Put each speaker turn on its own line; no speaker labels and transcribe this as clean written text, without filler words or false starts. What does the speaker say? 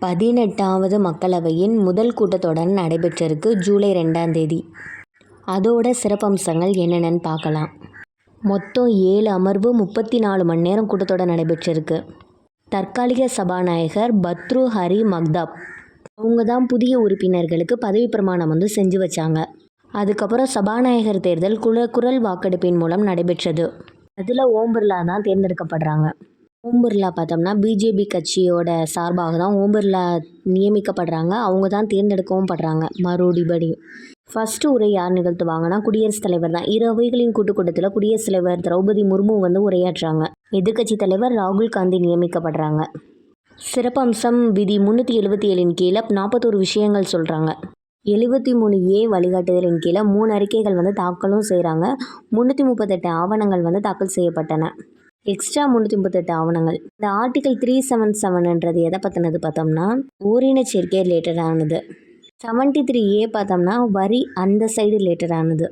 18வது மக்களவையின் முதல் கூட்டத்தொடர் நடைபெற்றிருக்கு ஜூலை 2ஆம் தேதி. அதோட சிறப்பம்சங்கள் என்னென்னு பார்க்கலாம். மொத்தம் 7 அமர்வு 34 மணி நேரம் கூட்டத்தொடர் நடைபெற்றிருக்கு. தற்காலிக சபாநாயகர் பத்ரு ஹரி மக்தாப் அவங்க தான் புதிய உறுப்பினர்களுக்கு பதவி பிரமாணம் செஞ்சு வச்சாங்க. அதுக்கப்புறம் சபாநாயகர் தேர்தல் குரல் வாக்கெடுப்பின் மூலம் நடைபெற்றது. அதில் ஓம் பிர்லா தான் தேர்ந்தெடுக்கப்படுறாங்க. ஓம் பிர்லா பார்த்தோம்னா பிஜேபி கட்சியோட சார்பாக தான் ஓம் பிர்லா நியமிக்கப்படுறாங்க. அவங்க தான் தேர்ந்தெடுக்கவும் படுறாங்க மறுபடி. ஃபஸ்ட்டு உரை யார் நிகழ்த்துவாங்கன்னா குடியரசுத் தலைவர் தான். 2 அவைகளின் கூட்டத்தில் குடியரசுத் தலைவர் திரௌபதி முர்மு உரையாற்றுறாங்க. எதிர்க்கட்சி தலைவர் ராகுல் காந்தி நியமிக்கப்படுறாங்க. சிறப்பம்சம் விதி 377 கீழே 41 விஷயங்கள் சொல்கிறாங்க. 73A வழிகாட்டுதலின் கீழே 3 அறிக்கைகள் தாக்கலும் செய்கிறாங்க. 338 ஆவணங்கள் தாக்கல் செய்யப்பட்டன. எக்ஸ்ட்ரா 338 ஆவணங்கள். இந்த ஆர்டிகல் 377ன்றது எதை பற்றினது பார்த்தோம்னா ஓரின சேர்க்கை ரிலேட்டடானது. 73A பார்த்தோம்னா வரி அந்த சைடு ரிலேட்டடானது.